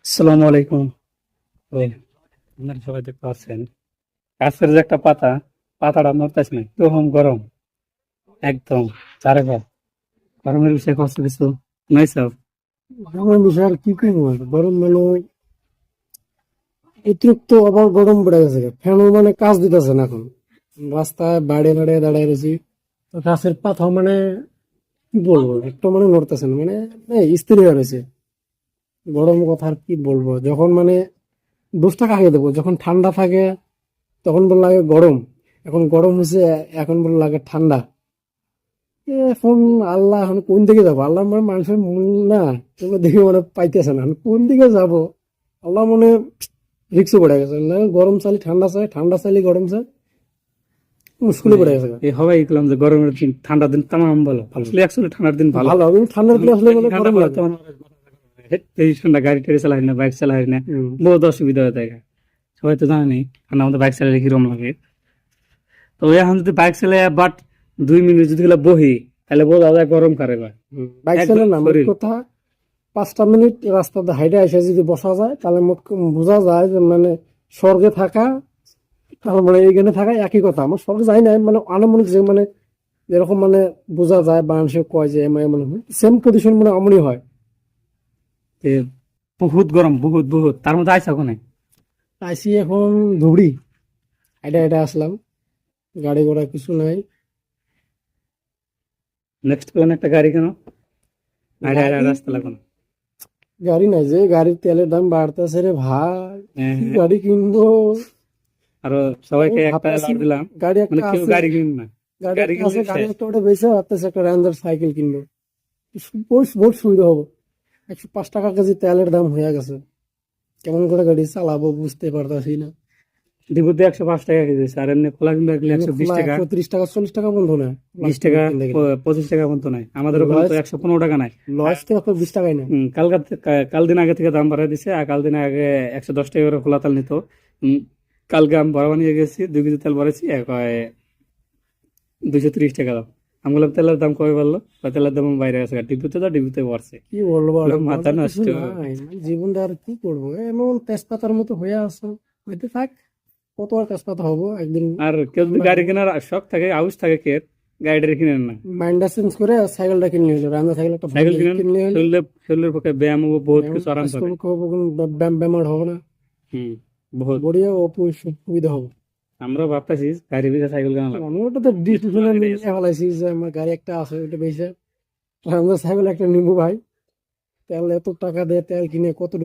আসসালামু আলাইকুম। তো আপনারা সবাই দেখতে পাচ্ছেন গাছের যে একটা পাতাটা নড়তেছে না, তখন গরম একদম চারে গরমের বিষয়ে কষ্ট কিছু নাই সব। আমার বিষয় আর কি করবো, আর গরম মানে অতিরিক্ত আবার গরম পড়ে গেছে, ফ্যানও মানে কাজ দিতেছে না এখন। রাস্তায় বাইরে দাঁড়িয়ে দাঁড়িয়ে রয়েছি, তো গাছের পাতাও মানে কি বলবো, একটু মানে নড়তেছে না, মানে স্থির হয়ে রয়েছে। গরম কথা আর কি বলবো, যখন মানে দোষটা কাকে দেবো, যখন ঠান্ডা থাকে তখন বল লাগে গরম, এখন গরম হয়েছে এখন বল লাগে ঠান্ডা। এখন আল্লাহ এখন কোন দিকে যাবো, আল্লাহ মানে মানুষের মন না, তোমরা দেখে মানে পাইতেছে না এখন কোন দিকে যাবো। আল্লাহ মনে রিক্সে পড়ে গেছে না, গরম চালি ঠান্ডা চাই, ঠান্ডা চাইলে গরম চাই, মুশকিলে পড়ে গেছে। এই হবাই গেলাম যে গরমের দিন ঠান্ডার দিন তামাম ভালো, আসলে অ্যাকচুয়ালি ঠান্ডার দিন ভালো। ভালো আমি ঠান্ডার দিনে আসলে মানে ঠান্ডা গরম পড়ে লাগে। তখন এই ঠান্ডা গাড়ি টাড়ি চালাই না, বাইক চালাই না, হুম। বহুত অসুবিধা হয়ে থাকে। সবাই তো জানেনি ঠান্ডা আমাদের বাইক চালালে কিরম লাগে। তো এখন যদি বাইক চালাই বাট 2 মিনিট যদি গেলে বহি, তাহলে বোঝা যায় গরম কারে বা বাইক একদম চালালে না, মোট শরীর। কথা 5টা মিনিট রাস্তাতে হাইটে এসে যদি বসা যায় তাহলে বোঝা যায় যে মানে স্বর্গে থাকা তার মানে এইখানে থাকা একই কথা। আমার স্বর্গে যাই না, মানে আনুমানিক যে মানে যেরকম মানে বোঝা যায় বা মানুষে কয় যে এমন এমন হয়, সেম পজিশন মানে এমনই হয়। এ বহুত গরম, বহুত বহুত, তার মধ্যে আইসা কোনে। আইসি এখন ধুবড়ি, হাইটে হাইটে আসলাম, গাড়ি ঘোড়া কিছু নাই। নেক্সট প্ল্যান একটা গাড়ি কেন, আইডা আইডা গাড়ি রাস্তা লাগবে না। গাড়ি নাই, যে গাড়ির তেলের দাম বাড়তেছে রে ভাই, হ্যাঁ, কি হ্যাঁ। গাড়ি কিনবো। আরো আমি সবাইকে একটা ভাবতেছি অ্যালার্ট দিলাম, গাড়ি মানে একটা কেউ আছে, গাড়ি কিনুন না। গাড়ি গাড়ি একটা কিনলে আছে, গাড়ি শেষ। একটা ওটা বেঁচে ভাবতেছে একটা র্যান্ডার সাইকেল কিনবো, বহুত বহুত সুবিধা হবো। 105 টাকা কেজি তেলের দাম হয়ে গেছে, কেমন করে গাড়ি চালাবো বুঝতে পারতাছি না। ডিপুতে 105 টাকা কেজি, আর এমনি খোলা কিনতে গেলে এমনি 120 খোলা টাকা, 130 টাকা 40 টাকা বন্ধ না, 20 টাকা, কিনতে গেলে 25 টাকা পর্যন্ত নাই। আমাদের ওখানে তো লয়েস 115 টাকা নাই। লয়েস তো 120 টাকাই না। কাল দিন আগে থেকে দাম বাড়ায় দিছে, আর কাল দিন আগে 110 টাকা করে খোলা তেল নিত। উম, কালকে আমি বড় নিয়ে গেছি, 2 কেজি তেল ভরেছি, 230 টাকা দাম। আমি বললাম তেলের দাম কবে বাড়লো? কয় তেলের দাম বাইরে গেছে, ডিপুতে তো ডিপুতে বাড়ছে। কি বলবো আর, বললাম, মাথা বলার কিছু নষ্ট। নাই, মানে জীবনটা আর কি করবো, এমন তেজপাতার মতো হয়ে আছে, হইতে থাক। কত আর তেজপাতা হবো একদিন। আর কেউ যদি গাড়ি কেনার শখ থাকে, আউস থাকে, কে গাড়িটা কিনেন না, মাইন্ডটা চেঞ্জ করে সাইকেলটা কিনে নিলো, রান্না সাইকেল একটা ভালো সাইকেল দেখে কিনেন। কিনলে হলো। শরীরের পক্ষে ব্যায়াম হবো, বহুত কিছু আরাম কাজ পাবে। করবো খাবো, কোনো বেমার হবে না, হুম, বহুত। বড়িয়া সুবিধা হবে। আমরা ভাবতেছি গাড়ি বেচে সাইকেল কেনা লাগবে। আমি ওটা তো ডিসিশনে নিয়ে ফেলাইছি যে আমার গাড়ি একটা আছে, ওটা বেশি রান্না সাইকেল একটা নিবো ভাই। তেল এত টাকা দিয়ে তেল কিনে কত